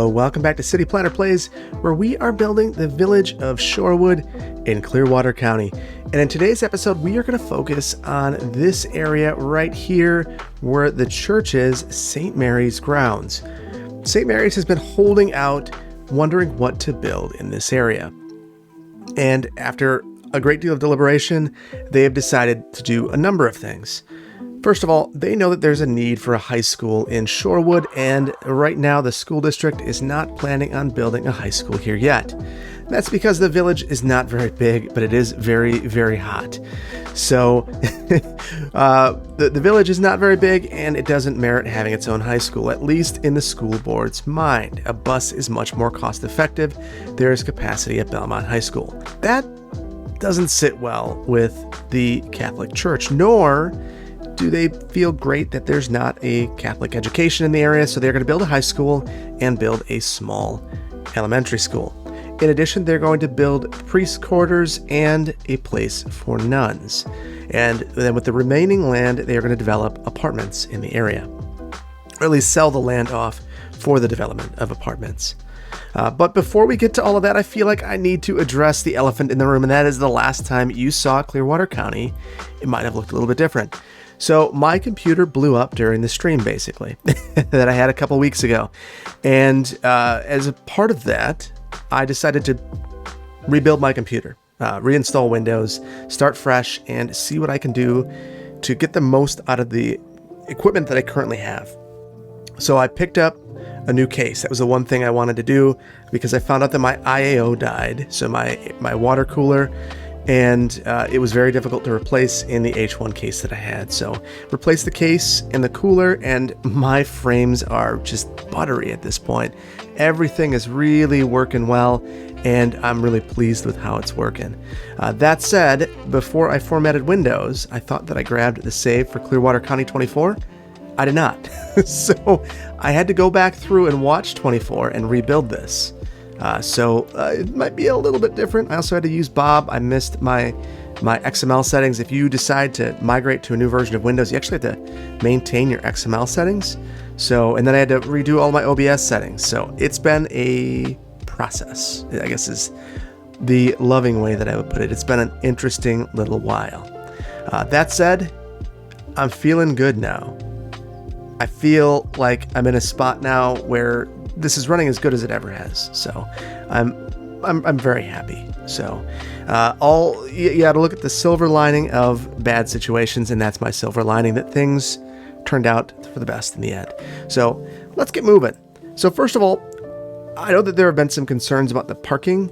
Hello, welcome back to City Planner Plays, where we are building the village of Shorewood in Clearwater County. And in today's episode, we are going to focus on this area right here where the church is, St. Mary's grounds. St. Mary's has been holding out, wondering what to build in this area. And after a great deal of deliberation, they have decided to do a number of things. First of all, they know that there's a need for a high school in Shorewood, and right now the school district is not planning on building a high school here yet. That's because the village is not very big, but it is very, very hot. So the village is not very big, and it doesn't merit having its own high school, at least in the school board's mind. A bus is much more cost effective. There is capacity at Belmont High School. That doesn't sit well with the Catholic Church, nor do they feel great that there's not a Catholic education in the area, so they're going to build a high school and build a small elementary school. In addition, they're going to build priest quarters and a place for nuns. And then with the remaining land, they are going to develop apartments in the area, or at least sell the land off for the development of apartments. But before we get to all of that, I feel like I need to address the elephant in the room, and that is the last time you saw Clearwater County, it might have looked a little bit different. So my computer blew up during the stream, basically, that I had a couple weeks ago. And as a part of that, I decided to rebuild my computer, reinstall Windows, start fresh, and see what I can do to get the most out of the equipment that I currently have. So I picked up a new case. That was the one thing I wanted to do because I found out that my IAO died, so my water cooler, and it was very difficult to replace in the H1 case that I had. So replace the case and the cooler, and my frames are just buttery at this point. Everything is really working well, and I'm really pleased with how it's working. That said, before I formatted Windows, I thought that I grabbed the save for Clearwater County 24. I did not. So I had to go back through and watch 24 and rebuild this. So it might be a little bit different. I also had to use Bob. I missed my XML settings. If you decide to migrate to a new version of Windows, you actually have to maintain your XML settings. And then I had to redo all my OBS settings. So it's been a process, I guess is the loving way that I would put it. It's been an interesting little while. That said, I'm feeling good now. I feel like I'm in a spot now where this is running as good as it ever has. So I'm very happy. So you got to look at the silver lining of bad situations, and that's my silver lining, that things turned out for the best in the end. So let's get moving. So first of all, I know that there have been some concerns about the parking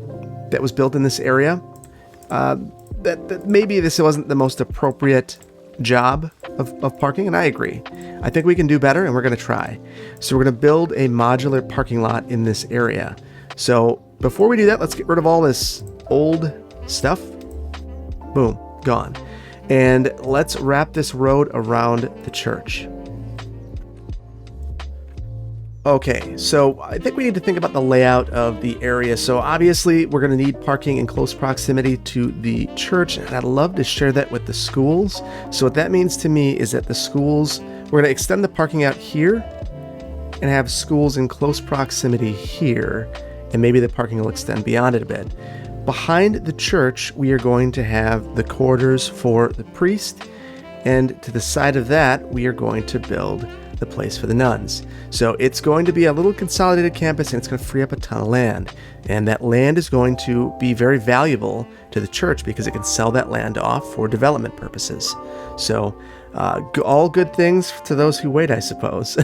that was built in this area. That maybe this wasn't the most appropriate job of parking, and I agree. I think we can do better, and we're going to try. So we're going to build a modular parking lot in this area. So before we do that, let's get rid of all this old stuff. Boom, gone. And let's wrap this road around the church. Okay, so I think we need to think about the layout of the area. So obviously we're going to need parking in close proximity to the church, and I'd love to share that with the schools. So what that means to me is that the schools, we're going to extend the parking out here and have schools in close proximity here, and maybe the parking will extend beyond it a bit. Behind the church, we are going to have the quarters for the priest, and to the side of that, we are going to build the place for the nuns. So it's going to be a little consolidated campus, and it's going to free up a ton of land. And that land is going to be very valuable to the church because it can sell that land off for development purposes. So all good things to those who wait, I suppose.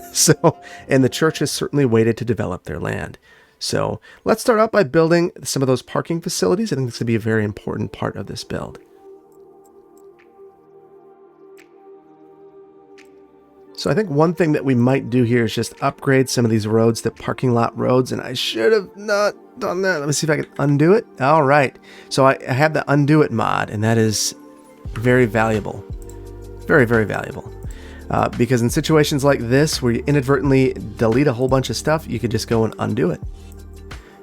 And the church has certainly waited to develop their land. So let's start out by building some of those parking facilities. I think this would be a very important part of this build. So I think one thing that we might do here is just upgrade some of these roads to parking lot roads, and I should have not done that. Let me see if I can undo it. All right. So I have the undo it mod, and that is very valuable. Very, very valuable. Because in situations like this, where you inadvertently delete a whole bunch of stuff, you could just go and undo it.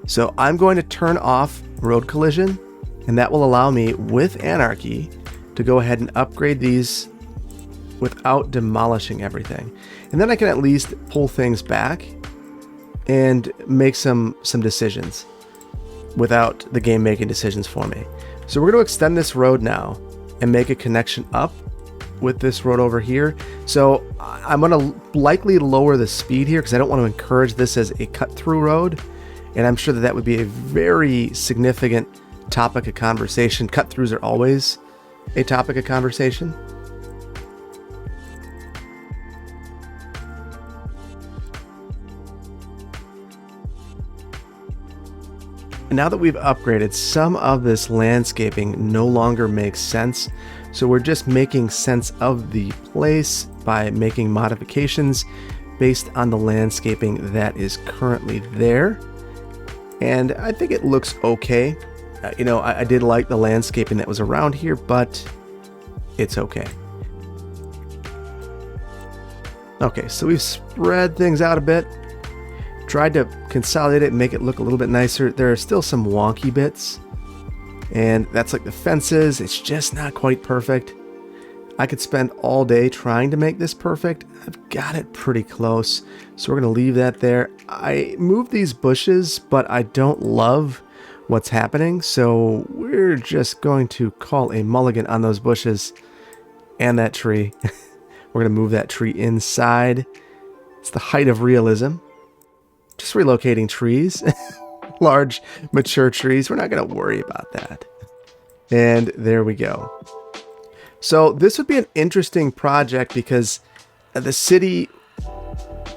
So I'm going to turn off road collision, and that will allow me, with Anarchy, to go ahead and upgrade these without demolishing everything. And then I can at least pull things back and make some decisions without the game making decisions for me. So we're going to extend this road now and make a connection up with this road over here. So I'm going to likely lower the speed here because I don't want to encourage this as a cut-through road. And I'm sure that that would be a very significant topic of conversation. Cut-throughs are always a topic of conversation. Now that we've upgraded, some of this landscaping no longer makes sense. So we're just making sense of the place by making modifications based on the landscaping that is currently there. And I think it looks okay. I did like the landscaping that was around here, but it's okay. Okay, so we've spread things out a bit. Tried to consolidate it and make it look a little bit nicer. There are still some wonky bits, and that's like the fences. It's just not quite perfect. I could spend all day trying to make this perfect. I've got it pretty close, so we're going to leave that there. I moved these bushes, but I don't love what's happening, so we're just going to call a mulligan on those bushes and that tree. We're going to move that tree inside. It's the height of realism. Just relocating trees, large mature trees. We're not going to worry about that. And there we go. So this would be an interesting project because the city,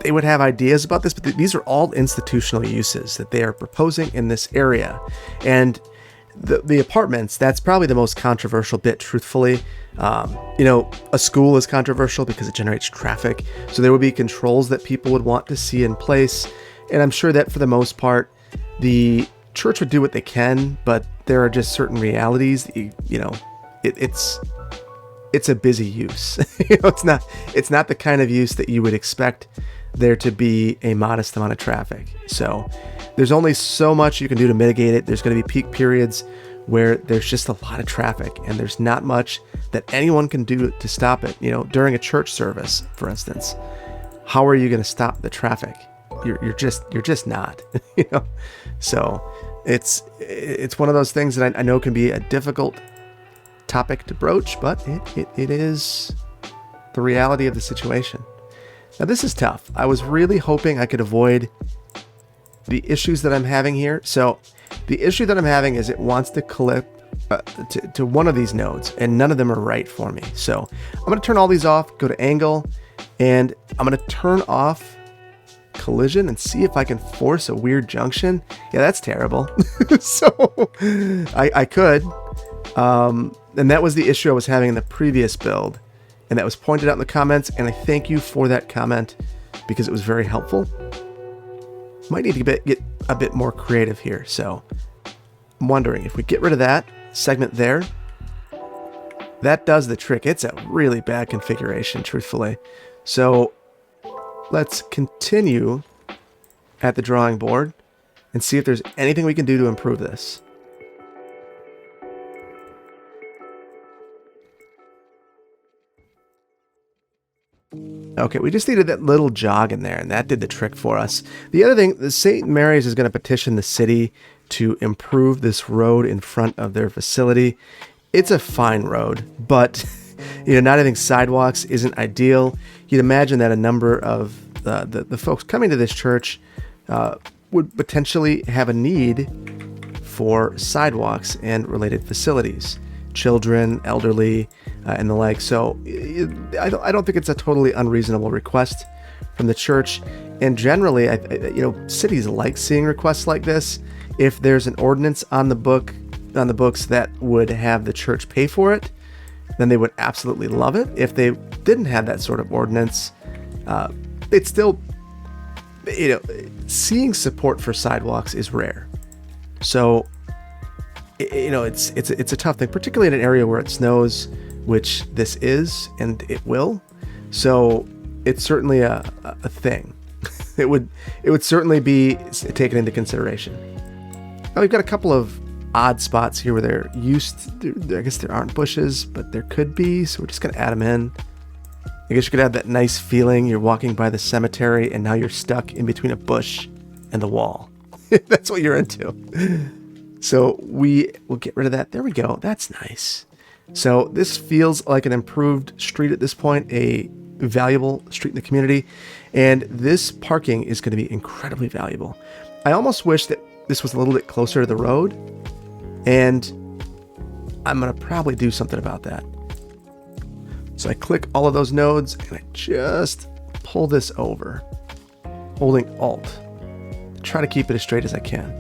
they would have ideas about this, but these are all institutional uses that they are proposing in this area. And the apartments, that's probably the most controversial bit, truthfully. A school is controversial because it generates traffic. So there would be controls that people would want to see in place. And I'm sure that for the most part, the church would do what they can, but there are just certain realities. It's a busy use. It's not the kind of use that you would expect there to be a modest amount of traffic. So there's only so much you can do to mitigate it. There's going to be peak periods where there's just a lot of traffic, and there's not much that anyone can do to stop it. During a church service, for instance, how are you going to stop the traffic? You're just not, So it's one of those things that I know can be a difficult topic to broach, but it is the reality of the situation. Now this is tough. I was really hoping I could avoid the issues that I'm having here. So the issue that I'm having is it wants to clip to one of these nodes, and none of them are right for me. So I'm going to turn all these off, go to angle, and I'm going to turn off collision and see if I can force a weird junction. Yeah, that's terrible. So I could. And that was the issue I was having in the previous build. And that was pointed out in the comments. And I thank you for that comment because it was very helpful. Might need to get a bit more creative here. So I'm wondering if we get rid of that segment there. That does the trick. It's a really bad configuration, truthfully. So let's continue at the drawing board and see if there's anything we can do to improve this. Okay, we just needed that little jog in there, and that did the trick for us. The other thing, the St. Mary's is going to petition the city to improve this road in front of their facility. It's a fine road, but not having sidewalks isn't ideal. You'd imagine that a number of the folks coming to this church would potentially have a need for sidewalks and related facilities. Children, elderly, and the like. So I don't think it's a totally unreasonable request from the church. And generally, cities like seeing requests like this. If there's an ordinance on the books that would have the church pay for it, then they would absolutely love it. If they didn't have that sort of ordinance, it's still, seeing support for sidewalks is rare. So it's a tough thing, particularly in an area where it snows, which this is, and it will. So it's certainly a thing. It would certainly be taken into consideration. Now we've got a couple of odd spots here where I guess there aren't bushes, but there could be. So we're just going to add them in. I guess you could have that nice feeling. You're walking by the cemetery and now you're stuck in between a bush and the wall. That's what you're into. So we will get rid of that. There we go. That's nice. So this feels like an improved street at this point, a valuable street in the community. And this parking is going to be incredibly valuable. I almost wish that this was a little bit closer to the road. And I'm going to probably do something about that. So I click all of those nodes and I just pull this over, holding Alt. Try to keep it as straight as I can.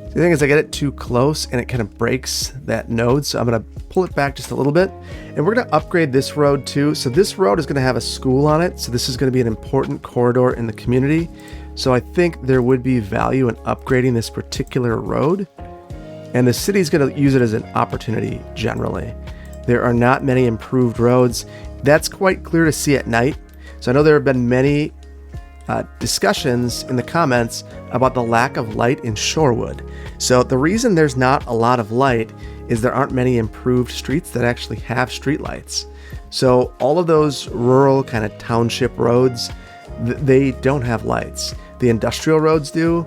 The thing is, I get it too close and it kind of breaks that node. So I'm going to pull it back just a little bit. And we're going to upgrade this road too. So this road is going to have a school on it. So this is going to be an important corridor in the community. So I think there would be value in upgrading this particular road. And the city is going to use it as an opportunity generally. There are not many improved roads. That's quite clear to see at night. So I know there have been many discussions in the comments about the lack of light in Shorewood. So the reason there's not a lot of light is there aren't many improved streets that actually have streetlights. So all of those rural kind of township roads, they don't have lights. The industrial roads do.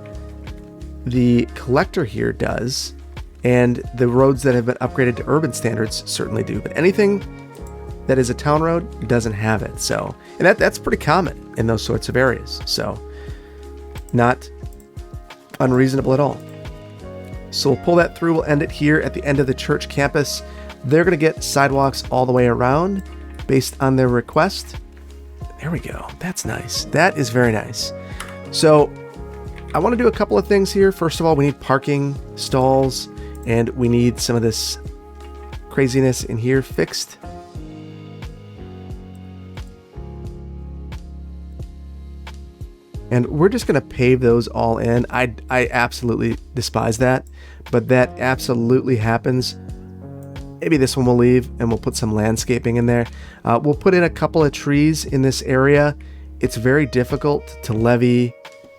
The collector here does. And the roads that have been upgraded to urban standards certainly do. But anything that is a town road doesn't have it. So, and that's pretty common in those sorts of areas. So not unreasonable at all. So we'll pull that through. We'll end it here at the end of the church campus. They're going to get sidewalks all the way around based on their request. There we go. That's nice. That is very nice. So I want to do a couple of things here. First of all, we need parking stalls and we need some of this craziness in here fixed. And we're just going to pave those all in. I absolutely despise that, but that absolutely happens. Maybe this one we'll leave and we'll put some landscaping in there. We'll put in a couple of trees in this area. It's very difficult to levy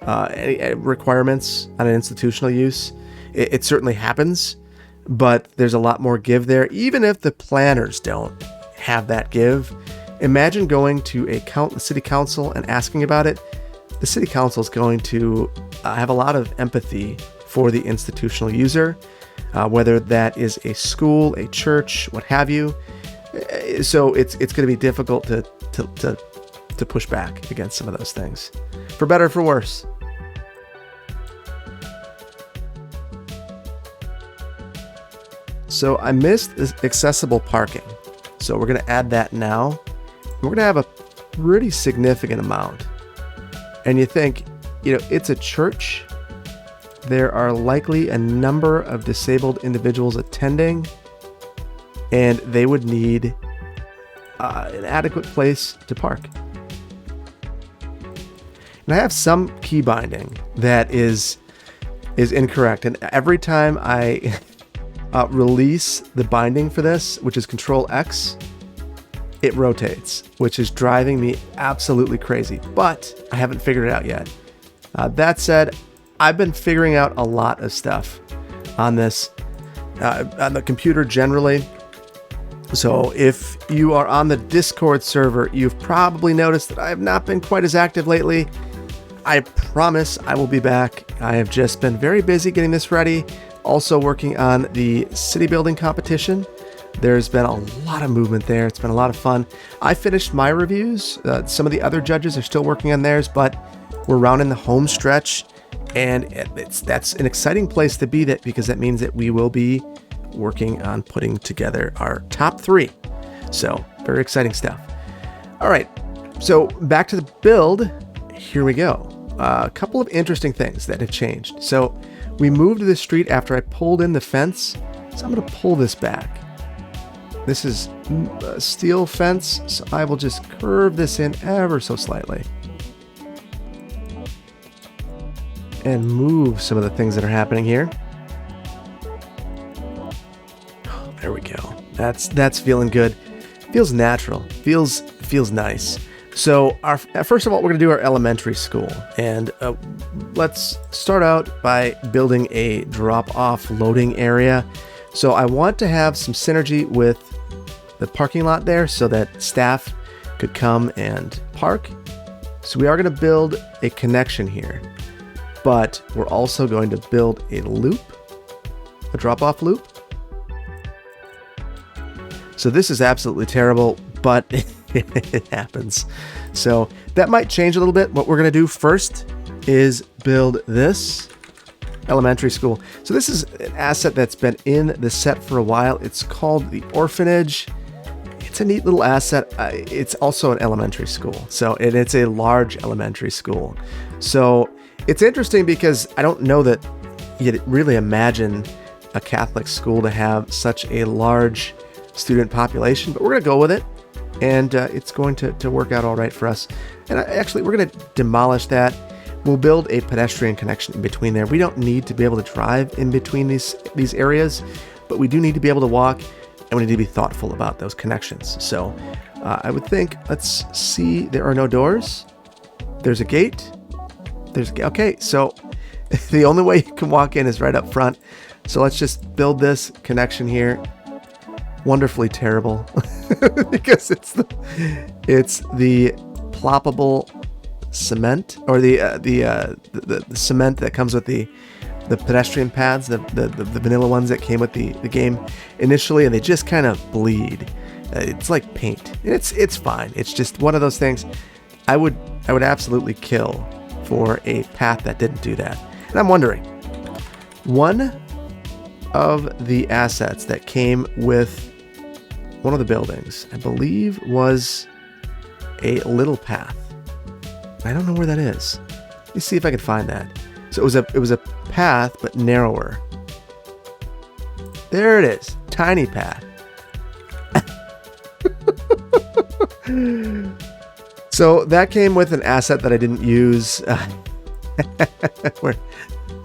any requirements on an institutional use. It certainly happens, but there's a lot more give there. Even if the planners don't have that give, imagine going to a city council and asking about it. The city council is going to have a lot of empathy for the institutional user, whether that is a school, a church, what have you. So it's going to be difficult to push back against some of those things, for better or for worse. So I missed accessible parking. So we're going to add that now. We're going to have a pretty significant amount. And you think, it's a church. There are likely a number of disabled individuals attending, and they would need an adequate place to park. And I have some key binding that is incorrect. And every time I release the binding for this, which is Control X, it rotates, which is driving me absolutely crazy, but I haven't figured it out yet. That said, I've been figuring out a lot of stuff on this, on the computer generally. So if you are on the Discord server, you've probably noticed that I have not been quite as active lately. I promise I will be back. I have just been very busy getting this ready. Also working on the city building competition. There's been a lot of movement there. It's been a lot of fun. I finished my reviews. Some of the other judges are still working on theirs, but we're rounding the home stretch, and that's an exciting place to be, because that means that we will be working on putting together our top 3. So very exciting stuff. All right, so back to the build. Here we go. A couple of interesting things that have changed. So we moved the street after I pulled in the fence. So I'm going to pull this back. This is a steel fence, so I will just curve this in ever so slightly. And move some of the things that are happening here. There we go. That's feeling good. Feels natural. Feels nice. So first of all, we're going to do our elementary school. And let's start out by building a drop-off loading area. So I want to have some synergy with the parking lot there so that staff could come and park. So we are going to build a connection here, but we're also going to build a loop, a drop-off loop. So this is absolutely terrible, but it happens. So that might change a little bit. What we're going to do first is build this elementary school. So this is an asset that's been in the set for a while. It's called the Orphanage. It's a neat little asset. It's also an elementary school. So it's a large elementary school. So it's interesting because I don't know that you'd really imagine a Catholic school to have such a large student population, but we're going to go with it. And it's going to work out all right for us. And actually, we're going to demolish that. We'll build a pedestrian connection in between there. We don't need to be able to drive in between these areas, but we do need to be able to walk, and we need to be thoughtful about those connections. So I would think, let's see, there are no doors. There's a gate. Okay, so the only way you can walk in is right up front. So let's just build this connection here. Wonderfully terrible because it's the ploppable cement, or the cement that comes with the pedestrian pads, the vanilla ones that came with the game initially, and they just kind of bleed. It's like paint. It's fine. It's just one of those things. I would absolutely kill for a path that didn't do that. And I'm wondering, one of the assets that came with one of the buildings, I believe, was a little path. I don't know where that is. Let me see if I can find that. So it was a path, but narrower. There it is. Tiny path. So that came with an asset that I didn't use.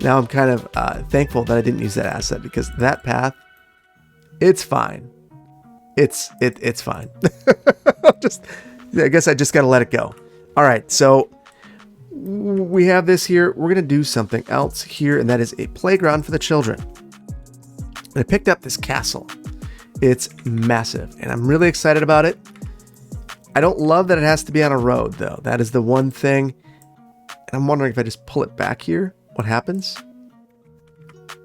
Now I'm kind of thankful that I didn't use that asset, because that path, it's fine. It's fine. I guess I just got to let it go. All right, so we have this here. We're going to do something else here, and that is a playground for the children. I picked up this castle. It's massive, and I'm really excited about it. I don't love that it has to be on a road, though. That is the one thing. And I'm wondering if I just pull it back here, what happens?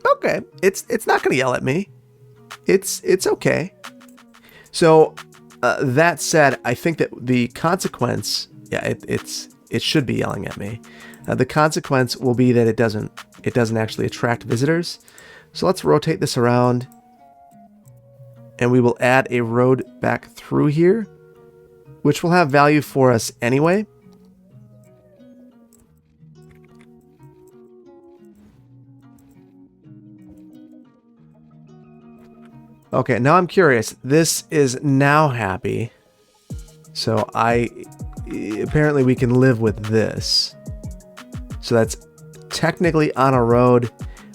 Okay, it's not going to yell at me. It's okay. So that said, I think that the consequence, it should be yelling at me. The consequence will be that it doesn't actually attract visitors. So let's rotate this around, and we will add a road back through here, which will have value for us anyway. Okay, now I'm curious. This is now happy. So apparently we can live with this. So that's technically on a road.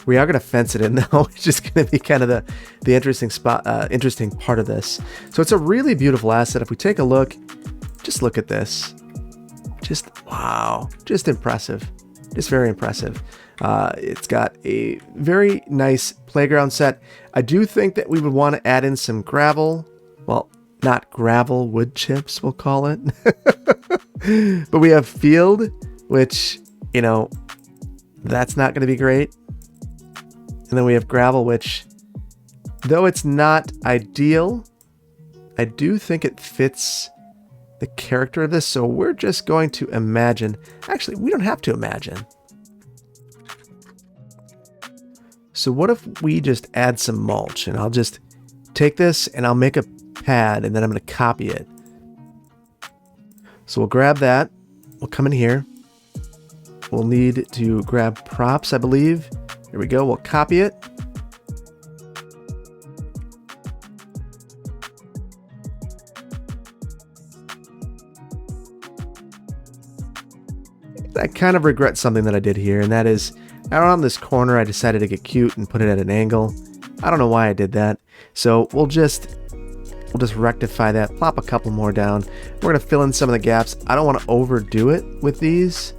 We are going to fence it in though, which is going to be kind of the interesting part of this. So it's a really beautiful asset. If we take a look, just look at this. Just wow, just impressive. Just very impressive. It's got a very nice playground set. I do think that we would want to add in some gravel. Well, not gravel, wood chips, we'll call it. But we have field, which, that's not going to be great. And then we have gravel, which, though it's not ideal, I do think it fits the character of this. So we're just going to imagine. Actually, we don't have to imagine. So what if we just add some mulch, and I'll just take this and I'll make a pad, and then I'm going to copy it. So we'll grab that. We'll come in here. We'll need to grab props, I believe. Here we go. We'll copy it. I kind of regret something that I did here, and that is around this corner I decided to get cute and put it at an angle. I don't know why I did that. So we'll just rectify that, plop a couple more down. We're going to fill in some of the gaps. I don't want to overdo it with these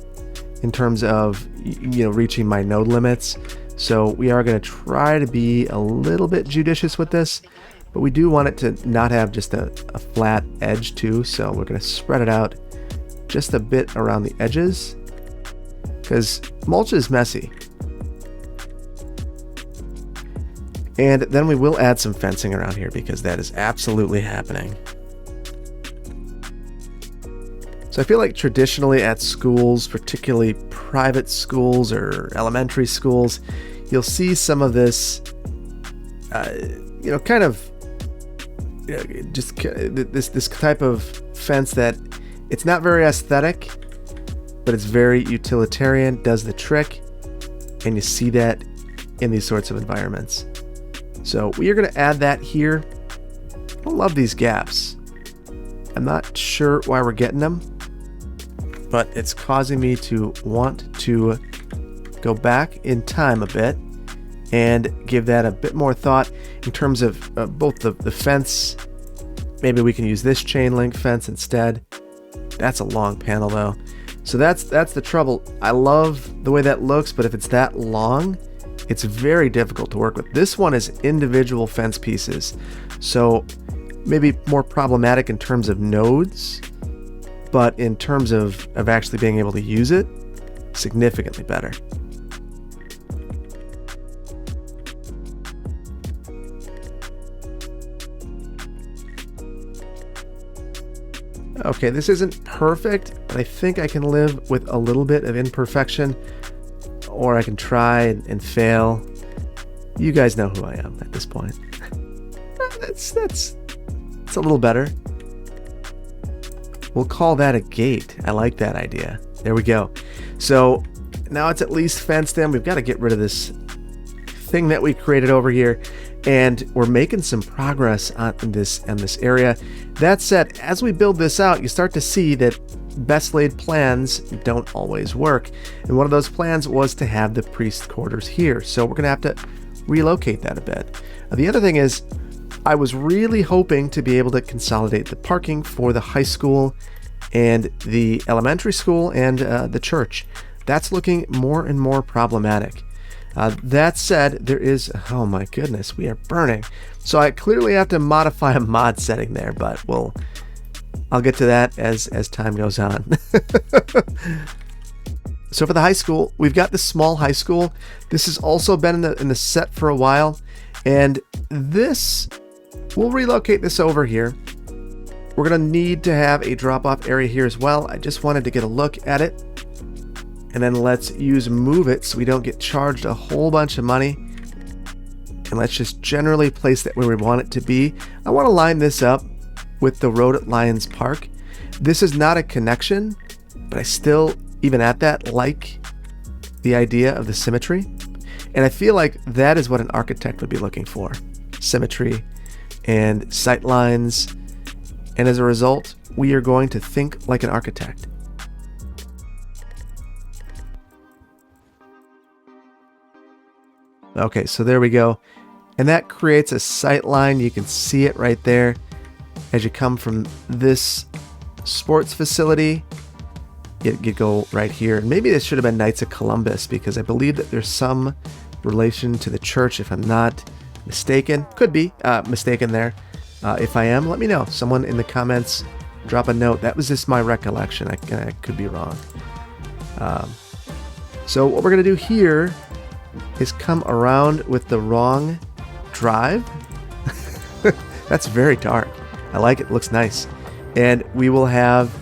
in terms of reaching my node limits. So we are going to try to be a little bit judicious with this, but we do want it to not have just a flat edge too. So we're going to spread it out just a bit around the edges because mulch is messy. And then we will add some fencing around here because that is absolutely happening. So I feel like traditionally at schools, particularly private schools or elementary schools, you'll see some of this, kind of, just this type of fence that it's not very aesthetic, but it's very utilitarian, does the trick, and you see that in these sorts of environments. So we are going to add that here. I love these gaps. I'm not sure why we're getting them, but it's causing me to want to go back in time a bit and give that a bit more thought in terms of both the fence. Maybe we can use this chain link fence instead. That's a long panel though. So that's the trouble. I love the way that looks, but if it's that long, it's very difficult to work with. This one is individual fence pieces, so maybe more problematic in terms of nodes, but in terms of actually being able to use it, significantly better. Okay, this isn't perfect, but I think I can live with a little bit of imperfection, or I can try and fail. You guys know who I am at this point. That's a little better. We'll call that a gate. I like that idea. There we go. So now it's at least fenced in. We've got to get rid of this thing that we created over here, and we're making some progress on this area. That said, as we build this out, you start to see that best laid plans don't always work. And one of those plans was to have the priest quarters here. So we're going to have to relocate that a bit. The other thing is, I was really hoping to be able to consolidate the parking for the high school and the elementary school and the church. That's looking more and more problematic. That said, there is, oh my goodness, we are burning. So I clearly have to modify a mod setting there, but I'll get to that as time goes on. So for the high school, we've got the small high school. This has also been in the set for a while, and we'll relocate this over here. We're going to need to have a drop-off area here as well. I just wanted to get a look at it, and then let's use move it so we don't get charged a whole bunch of money. And let's just generally place that where we want it to be. I want to line this up with the road at Lions Park. This is not a connection, but I still, even at that, like the idea of the symmetry. And I feel like that is what an architect would be looking for. Symmetry and sight lines. And as a result, we are going to think like an architect. Okay, so there we go. And that creates a sight line. You can see it right there. As you come from this sports facility, you go right here. And maybe this should have been Knights of Columbus, because I believe that there's some relation to the church, if I'm not mistaken. Could be mistaken there. If I am, let me know. Someone in the comments, drop a note. That was just my recollection. I could be wrong. So what we're going to do here is come around with the wrong drive. That's very dark. I like it. Looks nice. And we will have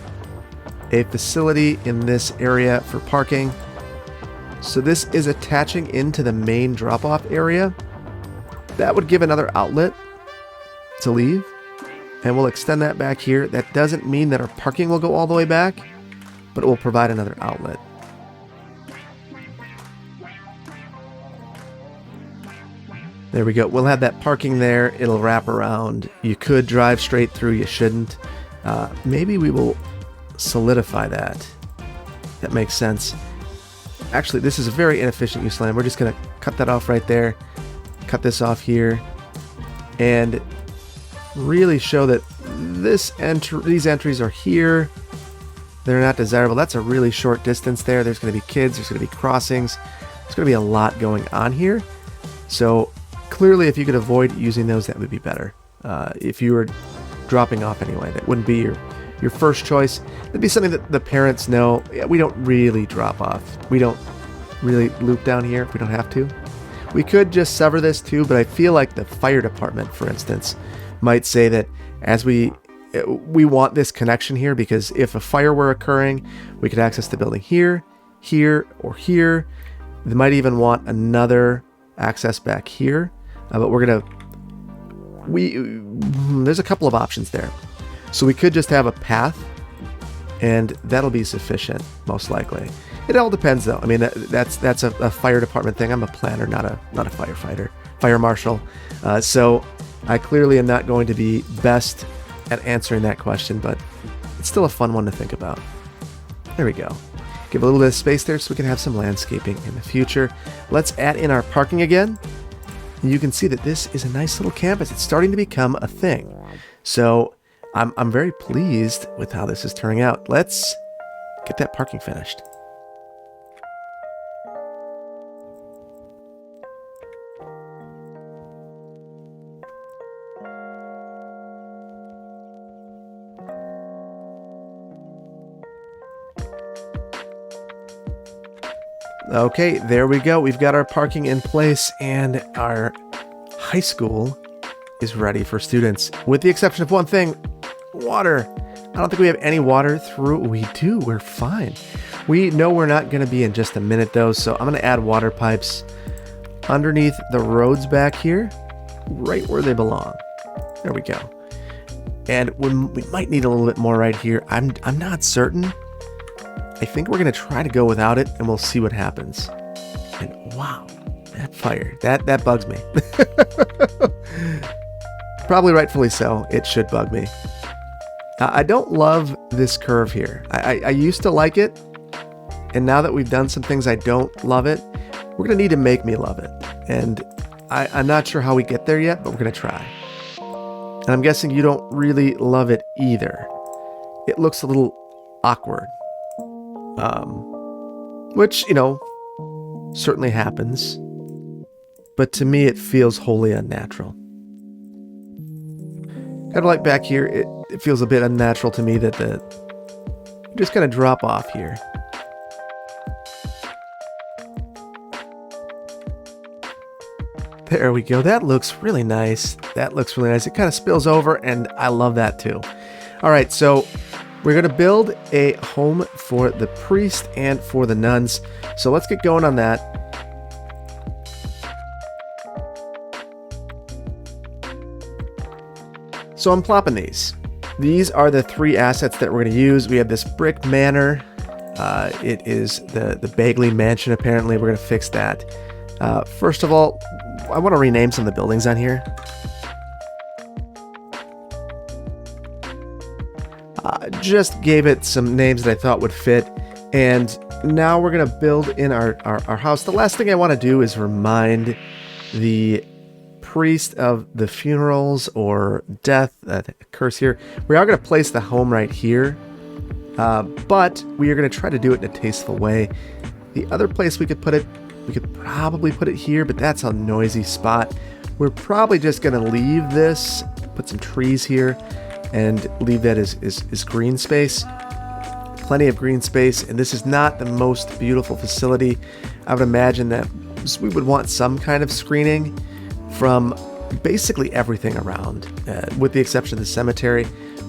a facility in this area for parking. So this is attaching into the main drop-off area. That would give another outlet to leave. And we'll extend that back here. That doesn't mean that our parking will go all the way back, but it will provide another outlet. There we go. We'll have that parking there. It'll wrap around. You could drive straight through. You shouldn't. Maybe we will solidify that. That makes sense. Actually, this is a very inefficient use of land. We're just going to cut that off right there. Cut this off here. And really show that these entries are here. They're not desirable. That's a really short distance there. There's going to be kids. There's going to be crossings. There's going to be a lot going on here. So clearly, if you could avoid using those, that would be better. If you were dropping off anyway, that wouldn't be your first choice, it'd be something that the parents know, yeah, we don't really drop off. We don't really loop down here if we don't have to. We could just sever this too, but I feel like the fire department, for instance, might say that as we want this connection here, because if a fire were occurring, we could access the building here, here, or here. They might even want another access back here, but there's a couple of options there. So we could just have a path, and that'll be sufficient, most likely. It all depends, though. I mean, that's a fire department thing. I'm a planner, not a firefighter, fire marshal. So I clearly am not going to be best at answering that question, but it's still a fun one to think about. There we go. Give a little bit of space there so we can have some landscaping in the future. Let's add in our parking again. You can see that this is a nice little campus. It's starting to become a thing. So I'm very pleased with how this is turning out. Let's get that parking finished. Okay, there we go. We've got our parking in place, and our high school is ready for students, with the exception of one thing: water. I don't think we have any water through. We do. We're fine. We know we're not going to be in just a minute, though, so I'm going to add water pipes underneath the roads back here, right where they belong. There we go. And we might need a little bit more right here. I'm not certain. I think we're going to try to go without it, and we'll see what happens. And wow, that fire, that bugs me. Probably rightfully so. It should bug me. I don't love this curve here. I used to like it, and now that we've done some things I don't love it, we're going to need to make me love it. And I'm not sure how we get there yet, but we're going to try. And I'm guessing you don't really love it either. It looks a little awkward. Which, certainly happens. But to me, it feels wholly unnatural. Kind of like back here, it feels a bit unnatural to me that you just kind of drop off here. There we go. That looks really nice. It kind of spills over, and I love that too. All right, so we're going to build a home for the priest and for the nuns. So let's get going on that. So I'm plopping these. These are the three assets that we're going to use. We have this brick manor. It is the Bagley Mansion, apparently. We're going to fix that. First of all, I want to rename some of the buildings on here. Just gave it some names that I thought would fit. And now we're going to build in our house. The last thing I want to do is remind the priest of the funerals or death that occurs here. We are going to place the home right here, but we are going to try to do it in a tasteful way. The other place we could put it, we could probably put it here, but that's a noisy spot. We're probably just going to leave this, put some trees here, and leave that as green space. Plenty of green space, and this is not the most beautiful facility. I would imagine that we would want some kind of screening from basically everything around, with the exception of the cemetery.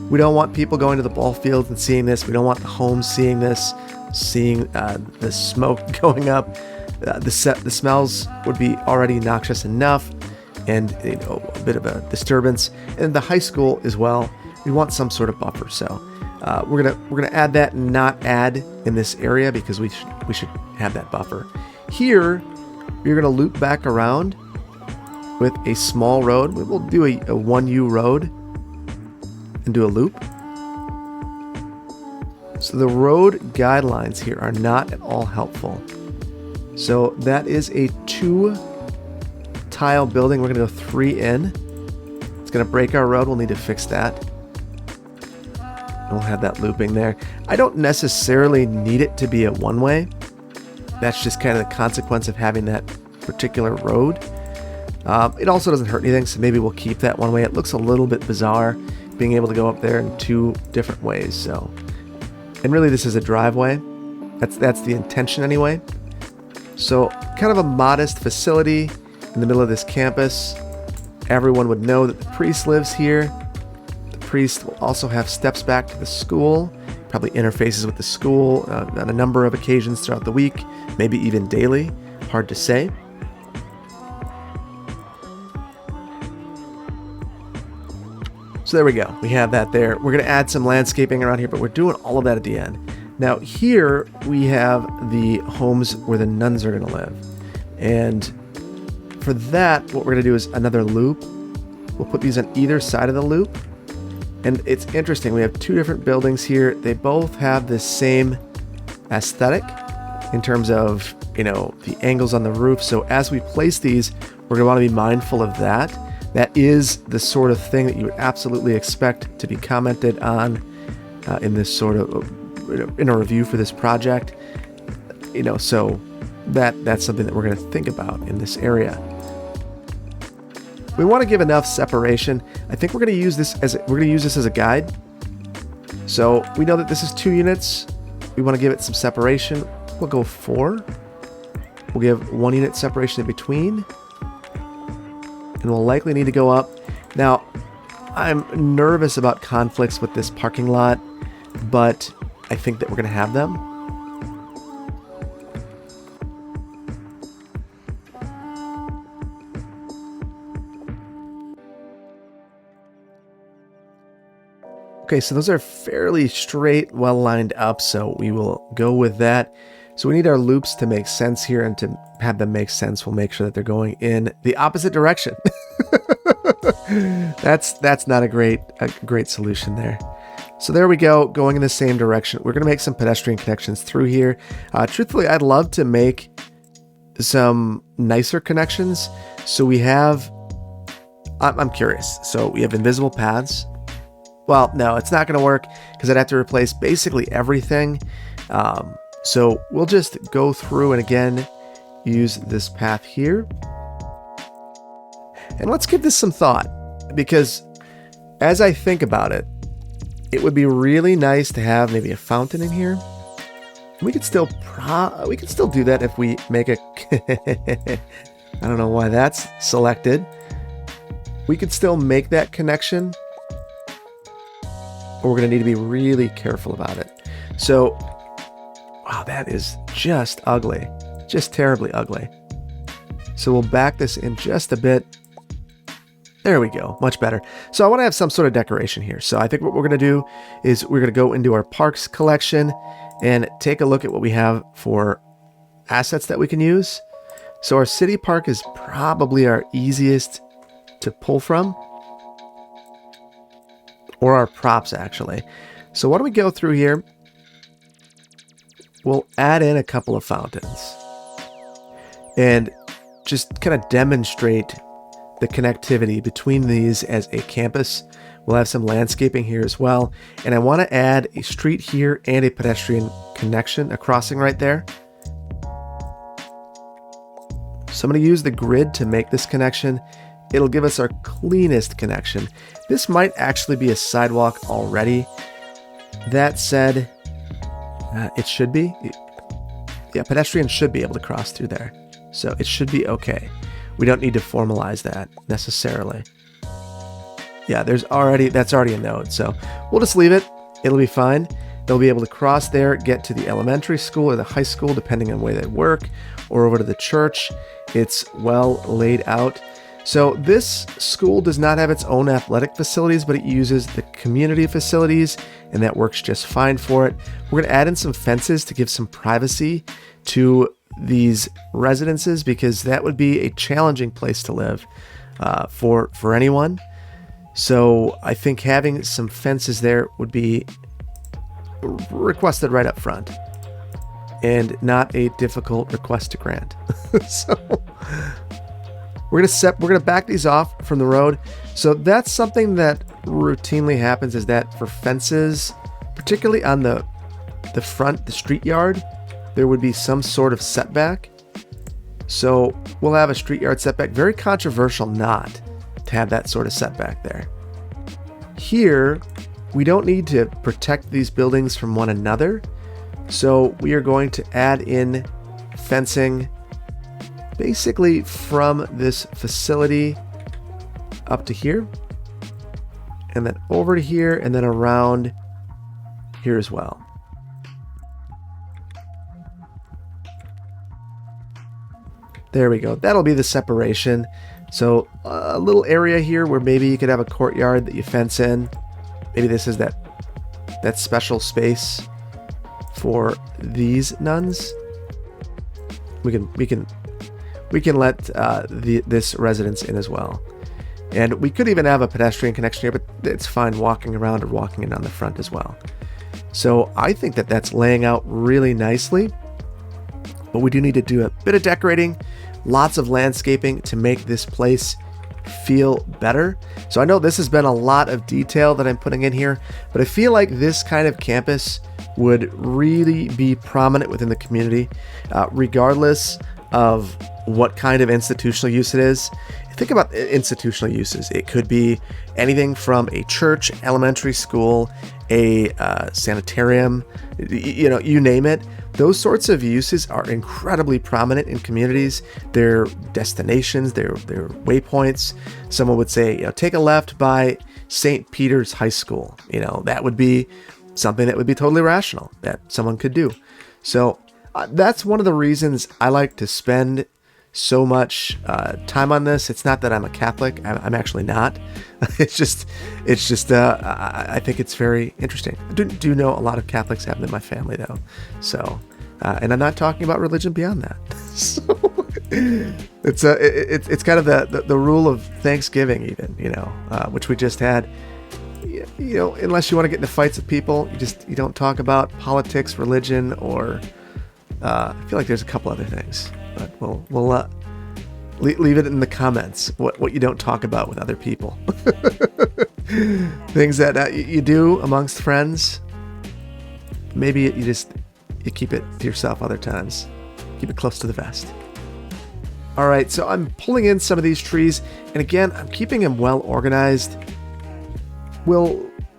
We don't want people going to the ball fields and seeing this. We don't want the homes seeing this, seeing the smoke going up. The smells would be already noxious enough, and a bit of a disturbance. And the high school as well. We want some sort of buffer, so we're gonna add that and not add in this area because we should have that buffer. Here, we're gonna loop back around with a small road. We will do a 1U road and do a loop. So the road guidelines here are not at all helpful. So that is a 2-tile building. We're gonna go 3 in. It's gonna break our road. We'll need to fix that. We'll have that looping there. I don't necessarily need it to be a one-way. That's just kind of the consequence of having that particular road. It also doesn't hurt anything, so maybe we'll keep that one way. It looks a little bit bizarre. being able to go up there in 2 different ways. So, and really this is a driveway. That's the intention anyway. So kind of a modest facility in the middle of this campus. Everyone would know that the priest lives here. The priest will also have steps back to the school, probably interfaces with the school on a number of occasions throughout the week, maybe even daily. Hard to say. So there we go. We have that there. We're going to add some landscaping around here, but we're doing all of that at the end. Now here we have the homes where the nuns are going to live. And for that, what we're going to do is another loop. We'll put these on either side of the loop. And it's interesting. We have 2 different buildings here. They both have the same aesthetic in terms of, the angles on the roof. So as we place these, we're going to want to be mindful of that. That is the sort of thing that you would absolutely expect to be commented on in this sort of, in a review for this project. So that's something that we're going to think about in this area. We want to give enough separation. I think we're going to use this as a guide. So we know that this is 2 units. We want to give it some separation. We'll go 4. We'll give 1 unit separation in between. And we'll likely need to go up. Now, I'm nervous about conflicts with this parking lot, but I think that we're going to have them. Okay, so those are fairly straight, well lined up, so we will go with that. So we need our loops to make sense here, and to have them make sense, we'll make sure that they're going in the opposite direction. That's not a great solution there. So there we go, going in the same direction. We're going to make some pedestrian connections through here. Truthfully, I'd love to make some nicer connections. So we have, I'm curious. So we have invisible paths. Well, no, it's not going to work because I'd have to replace basically everything. So we'll just go through and again, use this path here. And let's give this some thought, because as I think about it, it would be really nice to have maybe a fountain in here. We could still do that if we make a, I don't know why that's selected. We could still make that connection, but we're going to need to be really careful about it. So, wow, that is just ugly, just terribly ugly. So we'll back this in just a bit. There we go, much better. So I want to have some sort of decoration here. So I think what we're going to do is we're going to go into our parks collection and take a look at what we have for assets that we can use. So our city park is probably our easiest to pull from, or our props actually. So why don't we go through here? We'll add in a couple of fountains and just kind of demonstrate the connectivity between these as a campus. We'll have some landscaping here as well. And I want to add a street here and a pedestrian connection, a crossing right there. So I'm going to use the grid to make this connection. It'll give us our cleanest connection. This might actually be a sidewalk already. That said, it should be. Yeah, pedestrians should be able to cross through there. So it should be okay. We don't need to formalize that necessarily. Yeah, that's already a node. So we'll just leave it. It'll be fine. They'll be able to cross there, get to the elementary school or the high school, depending on where they work, or over to the church. It's well laid out. So this school does not have its own athletic facilities, but it uses the community facilities, and that works just fine for it. We're going to add in some fences to give some privacy to these residences, because that would be a challenging place to live for anyone. So I think having some fences there would be requested right up front, and not a difficult request to grant. So we're gonna back these off from the road. So that's something that routinely happens, is that for fences, particularly on the front, the street yard, there would be some sort of setback. So we'll have a street yard setback. Very controversial not to have that sort of setback there. here, we don't need to protect these buildings from one another. So we are going to add in fencing basically from this facility up to here, and then over to here, and then around here as well. There we go. That'll be the separation. So a little area here where maybe you could have a courtyard that you fence in. Maybe this is that special space for these nuns. We can let this residence in as well. And we could even have a pedestrian connection here, but it's fine walking around or walking in on the front as well. So I think that that's laying out really nicely. But we do need to do a bit of decorating, lots of landscaping to make this place feel better. So I know this has been a lot of detail that I'm putting in here, but I feel like this kind of campus would really be prominent within the community, regardless of what kind of institutional use it is. Think about institutional uses. It could be anything from a church, elementary school, a sanitarium, you name it. Those sorts of uses are incredibly prominent in communities. They're destinations, they're waypoints. Someone would say, take a left by St. Peter's High School. That would be something that would be totally rational that someone could do. So that's one of the reasons I like to spend so much time on this. It's not that I'm a Catholic. I'm actually not. It's just I think it's very interesting. I do know a lot of Catholics have them in my family though. So, and I'm not talking about religion beyond that. So it's kind of the rule of Thanksgiving even, which we just had. Unless you want to get into fights with people, you don't talk about politics, religion, or I feel like there's a couple other things. But we'll leave it in the comments what you don't talk about with other people. Things that you do amongst friends. Maybe you keep it to yourself other times. Keep it close to the vest. All right, so I'm pulling in some of these trees, and again, I'm keeping them well organized. We're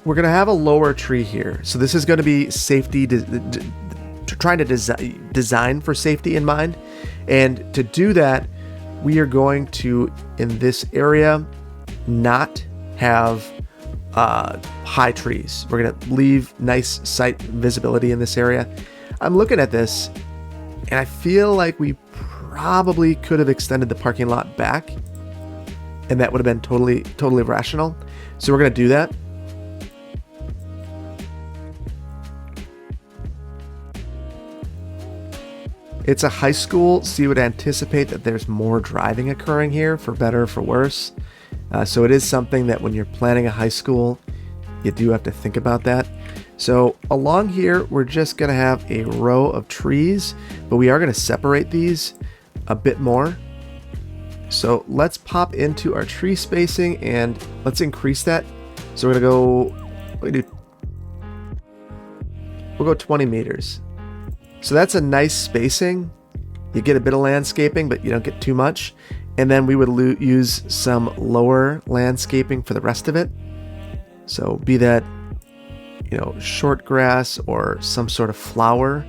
going to have a lower tree here, so this is going to be safety. Trying to design for safety in mind. And to do that, we are going to, in this area, not have high trees. We're going to leave nice sight visibility in this area. I'm looking at this, and I feel like we probably could have extended the parking lot back, and that would have been totally rational. So we're going to do that. It's a high school, so you would anticipate that there's more driving occurring here, for better or for worse. So it is something that when you're planning a high school, you do have to think about that. So along here, we're just going to have a row of trees, but we are going to separate these a bit more. So let's pop into our tree spacing and let's increase that. So we're going to we'll go 20 meters. So that's a nice spacing. You get a bit of landscaping, but you don't get too much. And then we would use some lower landscaping for the rest of it. So be that, short grass or some sort of flower.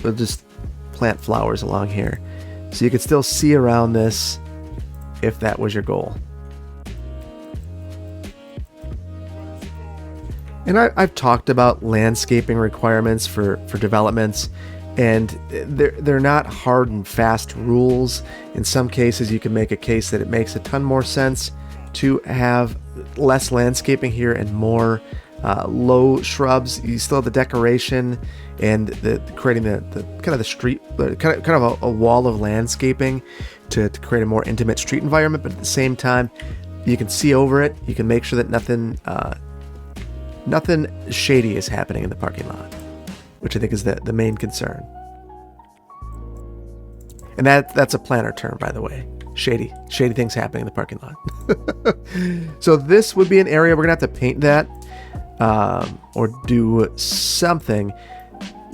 We'll just plant flowers along here. So you could still see around this if that was your goal. And I've talked about landscaping requirements for developments, and they're not hard and fast rules. In some cases, you can make a case that it makes a ton more sense to have less landscaping here and more low shrubs. You still have the decoration and creating the kind of the street, kind of a wall of landscaping to create a more intimate street environment. But at the same time, you can see over it. You can make sure that nothing shady is happening in the parking lot, which I think is the main concern. And that's a planner term, by the way. Shady things happening in the parking lot. So this would be an area we're gonna have to paint that or do something.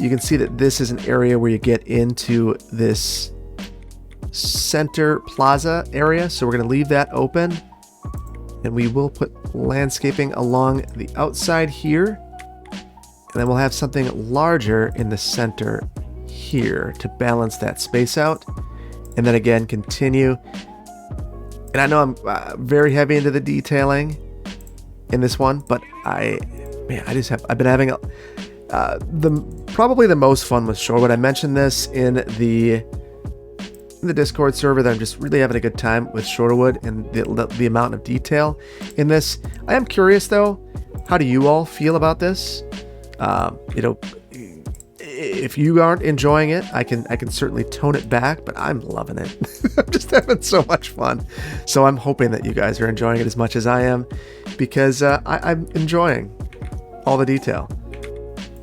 You can see that this is an area where you get into this center plaza area. So we're gonna leave that open. And we will put landscaping along the outside here. And then we'll have something larger in the center here to balance that space out. And then again, continue. And I know I'm very heavy into the detailing in this one, but I've been having probably the most fun with Shorewood. I mentioned this in the Discord server that I'm just really having a good time with Shorewood and the amount of detail in this. I am curious though, how do you all feel about this? If you aren't enjoying it, I can certainly tone it back, but I'm loving it. I'm just having so much fun. So I'm hoping that you guys are enjoying it as much as I am, because I'm enjoying all the detail.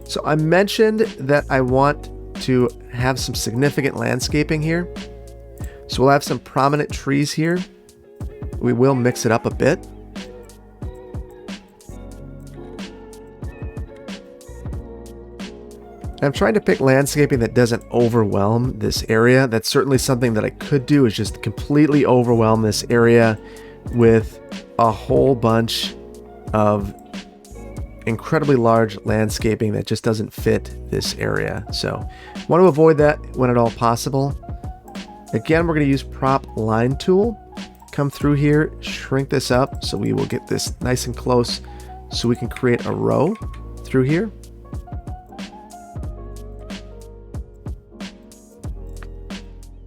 So I mentioned that I want to have some significant landscaping here. So we'll have some prominent trees here. We will mix it up a bit. I'm trying to pick landscaping that doesn't overwhelm this area. That's certainly something that I could do, is just completely overwhelm this area with a whole bunch of incredibly large landscaping that just doesn't fit this area. So want to avoid that when at all possible. Again, we're going to use prop line tool. Come through here, shrink this up so we will get this nice and close so we can create a row through here.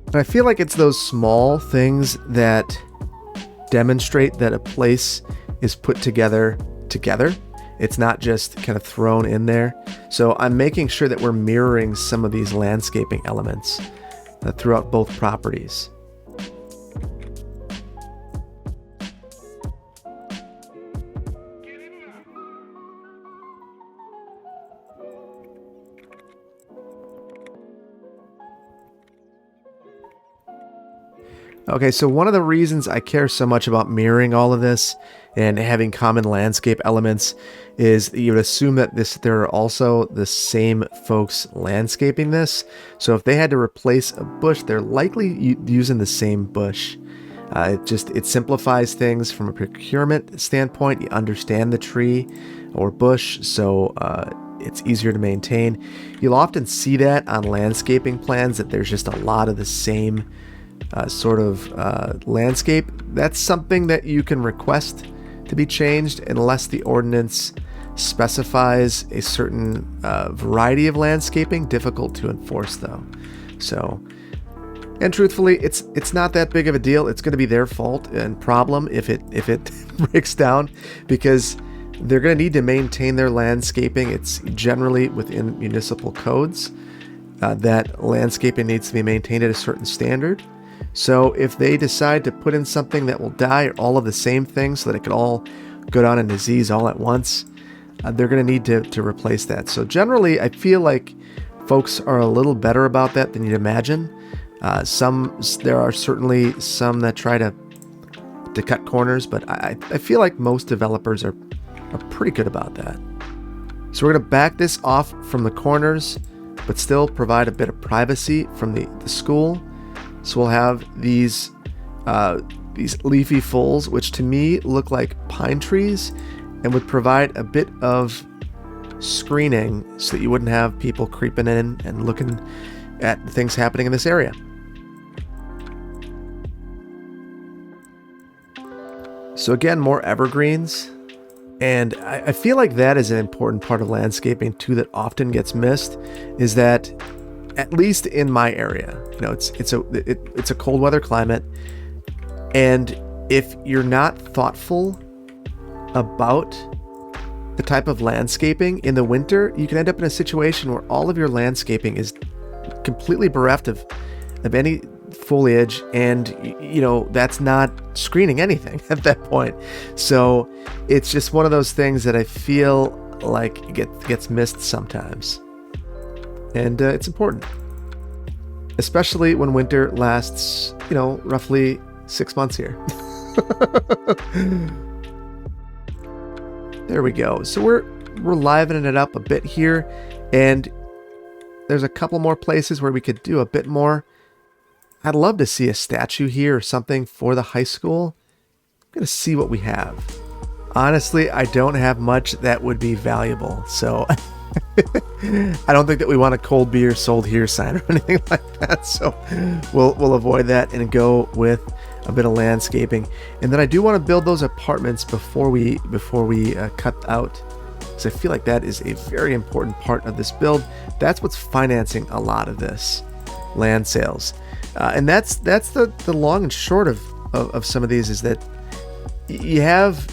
And I feel like it's those small things that demonstrate that a place is put together. It's not just kind of thrown in there. So I'm making sure that we're mirroring some of these landscaping elements throughout both properties. Okay, so one of the reasons I care so much about mirroring all of this and having common landscape elements is that you would assume that there are also the same folks landscaping this. So if they had to replace a bush, they're likely using the same bush. It simplifies things from a procurement standpoint. You understand the tree or bush, so it's easier to maintain. You'll often see that on landscaping plans, that there's just a lot of the same landscape. That's something that you can request to be changed unless the ordinance specifies a certain variety of landscaping. Difficult to enforce though. So, and truthfully, it's not that big of a deal. It's going to be their fault and problem if it breaks down, because they're going to need to maintain their landscaping. It's generally within municipal codes that landscaping needs to be maintained at a certain standard. So if they decide to put in something that will die all of the same things so that it could all go down in disease all at once, they're going to need to replace that. So generally, I feel like folks are a little better about that than you'd imagine. There are certainly some that try to cut corners, but I feel like most developers are pretty good about that. So we're going to back this off from the corners, but still provide a bit of privacy from the school. So we'll have these leafy fulls, which to me look like pine trees, and would provide a bit of screening so that you wouldn't have people creeping in and looking at things happening in this area. So again, more evergreens. And I feel like that is an important part of landscaping too that often gets missed, is that at least in my area, it's a cold weather climate, and if you're not thoughtful about the type of landscaping in the winter, you can end up in a situation where all of your landscaping is completely bereft of any foliage, and that's not screening anything at that point. So it's just one of those things that I feel like gets missed sometimes. And it's important, especially when winter lasts, roughly 6 months here. There we go. So we're livening it up a bit here, and there's a couple more places where we could do a bit more. I'd love to see a statue here or something for the high school. going to see what we have. Honestly, I don't have much that would be valuable, so I don't think that we want a cold beer sold here sign or anything like that. So we'll avoid that and go with a bit of landscaping. And then I do want to build those apartments before we cut out, because I feel like that is a very important part of this build. That's what's financing a lot of this, land sales. And that's the long and short of some of these, is that you have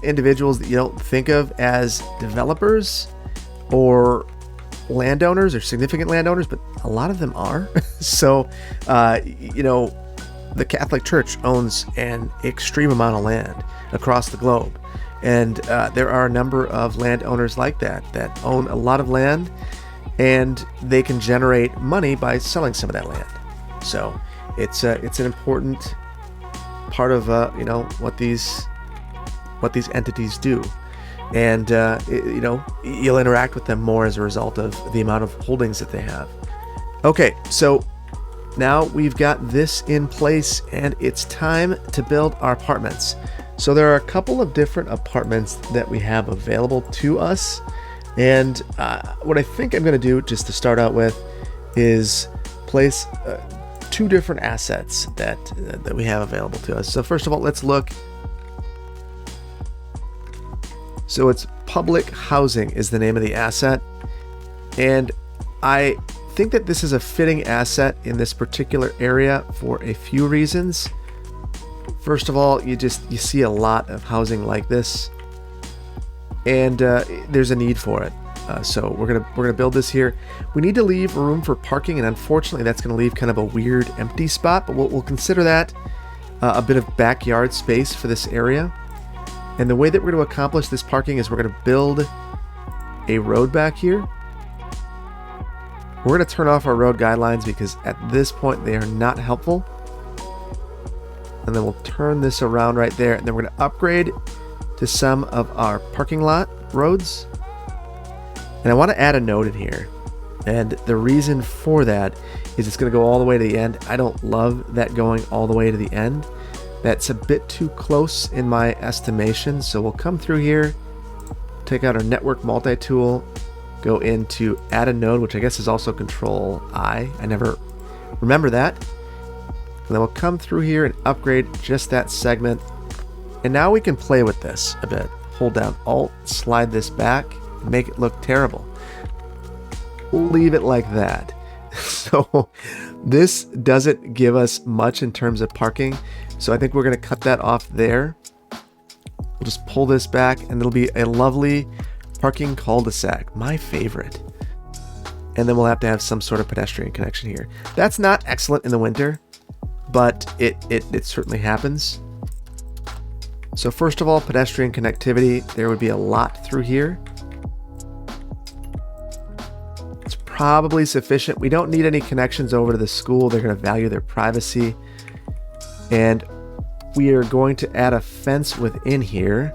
individuals that you don't think of as developers or landowners or significant landowners, but a lot of them are. So, the Catholic Church owns an extreme amount of land across the globe. And there are a number of landowners like that own a lot of land, and they can generate money by selling some of that land. So it's an important part of what these entities do. And you'll interact with them more as a result of the amount of holdings that they have. Okay, so now we've got this in place, and it's time to build our apartments. So there are a couple of different apartments that we have available to us, and what I think I'm going to do, just to start out with, is place two different assets that we have available to us. So first of all, let's look. So it's public housing is the name of the asset, and I think that this is a fitting asset in this particular area for a few reasons. First of all, you see a lot of housing like this, and there's a need for it. So we're gonna build this here. We need to leave room for parking, and unfortunately, that's going to leave kind of a weird empty spot. But we'll consider that a bit of backyard space for this area. And the way that we're going to accomplish this parking is we're going to build a road back here. We're going to turn off our road guidelines because at this point they are not helpful. And then we'll turn this around right there, and then we're going to upgrade to some of our parking lot roads. And I want to add a note in here. And the reason for that is it's going to go all the way to the end. I don't love that going all the way to the end. That's a bit too close in my estimation. So we'll come through here, take out our network multi-tool, go into add a node, which I guess is also Control I. I never remember that. And then we'll come through here and upgrade just that segment. And now we can play with this a bit. Hold down Alt, slide this back, and make it look terrible. We'll leave it like that. So this doesn't give us much in terms of parking. So I think we're going to cut that off there. We'll just pull this back, and it'll be a lovely parking cul-de-sac, my favorite. And then we'll have to have some sort of pedestrian connection here. That's not excellent in the winter, but it certainly happens. So first of all, pedestrian connectivity, there would be a lot through here. It's probably sufficient. We don't need any connections over to the school. They're going to value their privacy. And we are going to add a fence within here.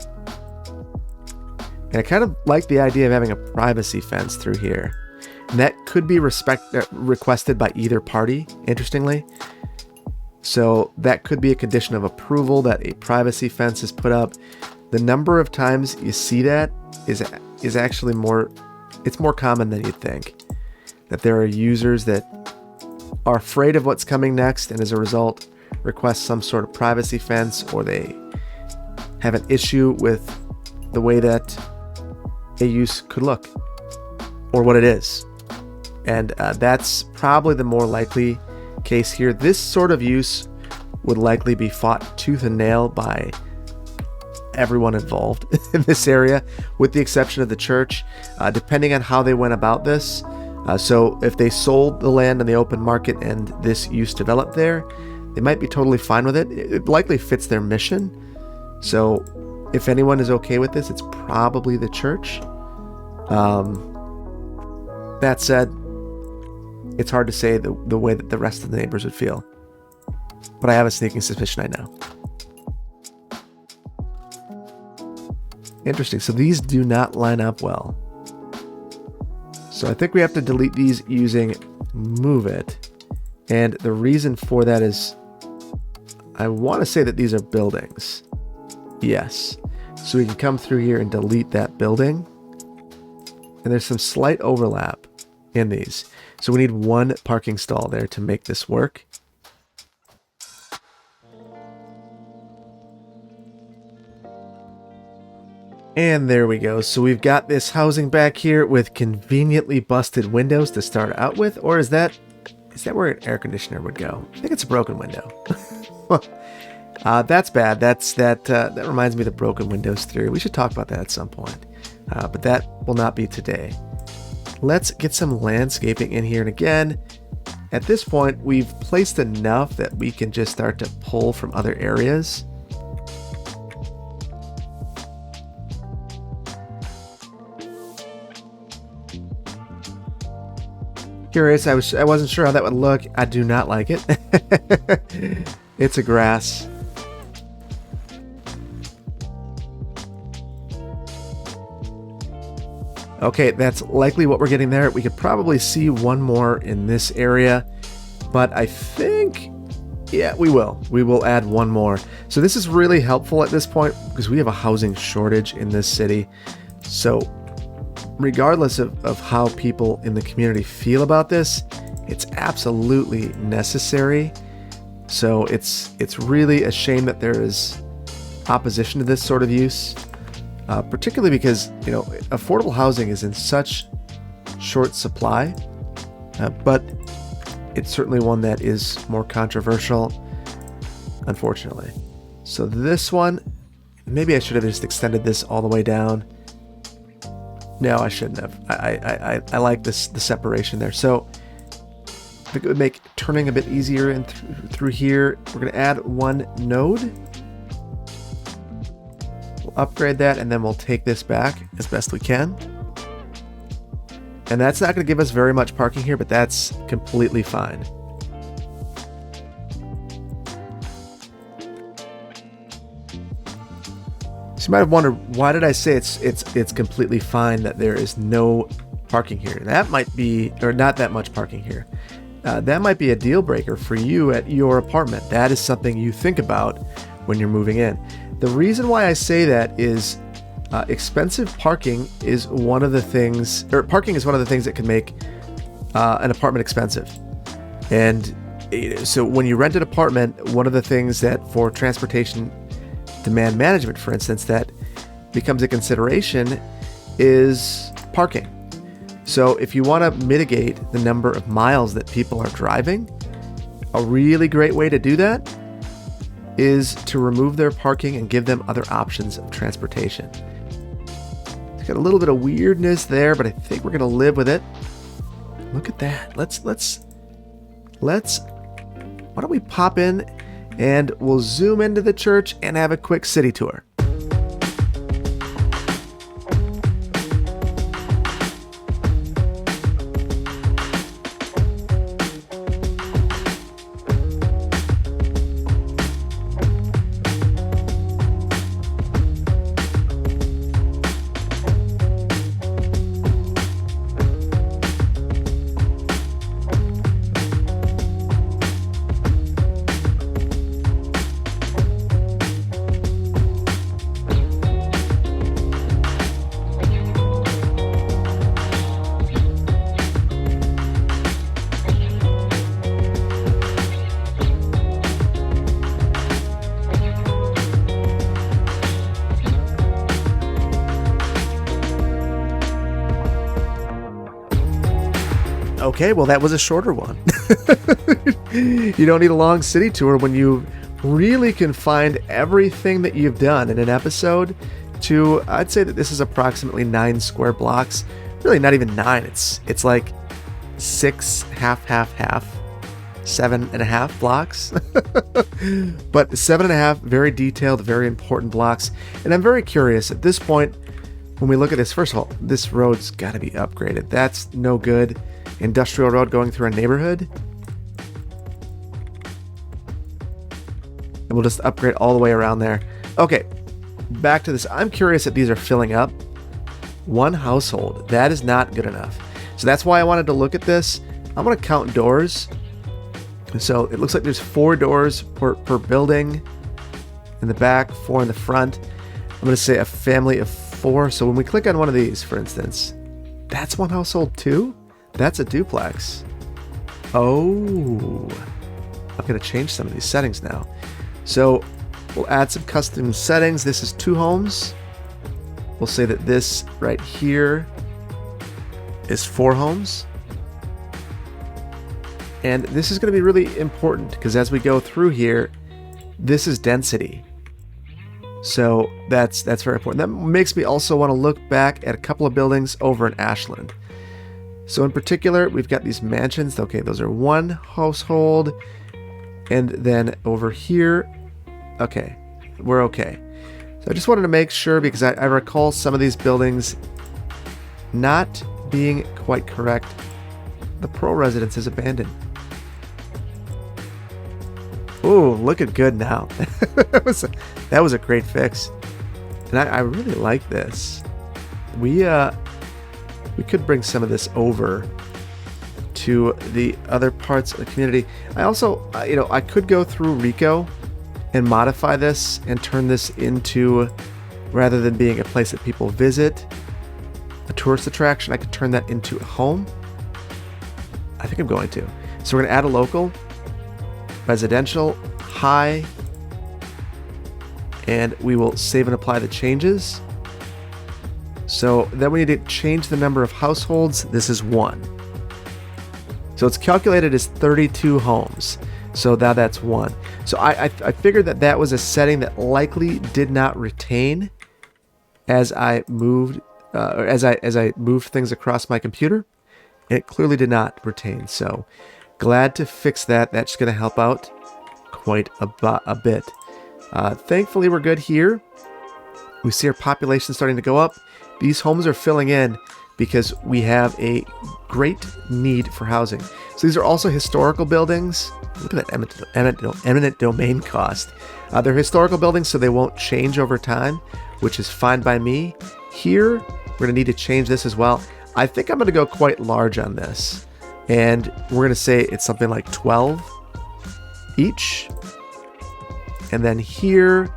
And I kind of like the idea of having a privacy fence through here. And that could be requested by either party, interestingly. So that could be a condition of approval that a privacy fence is put up. The number of times you see that is actually more common than you'd think. That there are users that are afraid of what's coming next, and as a result request some sort of privacy fence, or they have an issue with the way that a use could look or what it is. And that's probably the more likely case here. This sort of use would likely be fought tooth and nail by everyone involved in this area, with the exception of the church, depending on how they went about this. So if they sold the land in the open market and this use developed there, they might be totally fine with it. It likely fits their mission. So if anyone is okay with this, it's probably the church. That said, it's hard to say the way that the rest of the neighbors would feel. But I have a sneaking suspicion I know. Interesting. So these do not line up well. So I think we have to delete these using move it. And the reason for that is I want to say that these are buildings. Yes. So we can come through here and delete that building. And there's some slight overlap in these. So we need one parking stall there to make this work. And there we go. So we've got this housing back here with conveniently busted windows to start out with. Or is that where an air conditioner would go? I think it's a broken window. That's bad. That reminds me of the broken windows theory. We should talk about that at some point. But that will not be today. Let's get some landscaping in here. And again, at this point, we've placed enough that we can just start to pull from other areas. Curious, I wasn't sure how that would look. I do not like it. It's a grass. Okay, that's likely what we're getting there. We could probably see one more in this area, but I think, yeah, we will. We will add one more. So this is really helpful at this point because we have a housing shortage in this city. So regardless of how people in the community feel about this, it's absolutely necessary. So it's really a shame that there is opposition to this sort of use. Particularly because, affordable housing is in such short supply, but it's certainly one that is more controversial, unfortunately. So this one, maybe I should have just extended this all the way down. No, I shouldn't have. I like the separation there. So I think it would make turning a bit easier and through here. We're going to add one node. Upgrade that, and then we'll take this back as best we can. And that's not going to give us very much parking here, but that's completely fine. So you might have wondered, why did I say it's completely fine that there is no parking here? That might be, or not that much parking here. That might be a deal breaker for you at your apartment. That is something you think about when you're moving in. The reason why I say that is expensive parking is one of the things, or parking is one of the things that can make an apartment expensive. And so when you rent an apartment, one of the things that for transportation demand management, for instance, that becomes a consideration is parking. So if you want to mitigate the number of miles that people are driving, a really great way to do that is to remove their parking and give them other options of transportation. It's got a little bit of weirdness there, but I think we're going to live with it. Look at that. Let's why don't we pop in and we'll zoom into the church and have a quick city tour. Okay, well, that was a shorter one. You don't need a long city tour when you really can find everything that you've done in an episode to, I'd say that this is approximately 9 square blocks. Really not even 9. It's like 6, half, 7.5 blocks. But 7.5, very detailed, very important blocks. And I'm very curious at this point, when we look at this, first of all, this road's got to be upgraded. That's no good. Industrial road going through a neighborhood. And we'll just upgrade all the way around there. Okay, back to this. I'm curious that these are filling up. One household. That is not good enough. So that's why I wanted to look at this. I'm going to count doors. So it looks like there's 4 doors per building in the back, 4 in the front. I'm going to say a family of 4. So when we click on one of these, for instance, that's one household too? That's a duplex. Oh, I'm going to change some of these settings now. So we'll add some custom settings. This is 2 homes. We'll say that this right here is 4 homes. And this is going to be really important because as we go through here, this is density. So that's very important. That makes me also want to look back at a couple of buildings over in Ashland. So in particular, we've got these mansions. Okay, those are 1 household. And then over here, okay, we're okay. So I just wanted to make sure because I recall some of these buildings not being quite correct. The Pro residence is abandoned. Ooh, looking good now. that was a great fix. And I really like this. We could bring some of this over to the other parts of the community. I also, I could go through Rico and modify this and turn this into, rather than being a place that people visit, a tourist attraction, I could turn that into a home. I think I'm going to. So we're going to add a local, residential, high, and we will save and apply the changes. So then we need to change the number of households. This is 1. So it's calculated as 32 homes. So now that's 1. So I figured that was a setting that likely did not retain as I moved as I moved things across my computer. It clearly did not retain. So glad to fix that. That's going to help out quite a bit. Thankfully, we're good here. We see our population starting to go up. These homes are filling in because we have a great need for housing. So these are also historical buildings. Look at that eminent domain cost. They're historical buildings, so they won't change over time, which is fine by me. Here, we're going to need to change this as well. I think I'm going to go quite large on this. And we're going to say it's something like 12 each. And then here,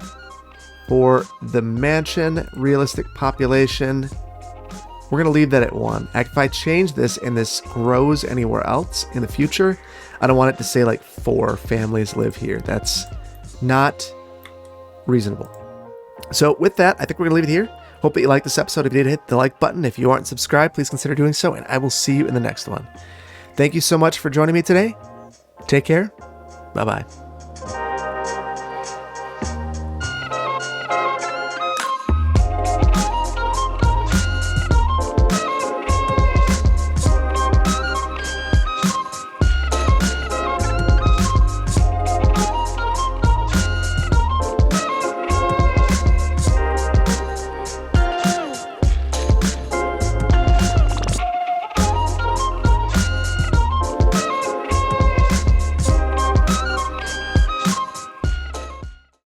for the mansion realistic population, we're going to leave that at 1. If I change this and this grows anywhere else in the future, I don't want it to say like 4 families live here. That's not reasonable. So with that, I think we're going to leave it here. Hope that you liked this episode. If you did, hit the like button. If you aren't subscribed, please consider doing so, and I will see you in the next one. Thank you so much for joining me today. Take care. Bye-bye.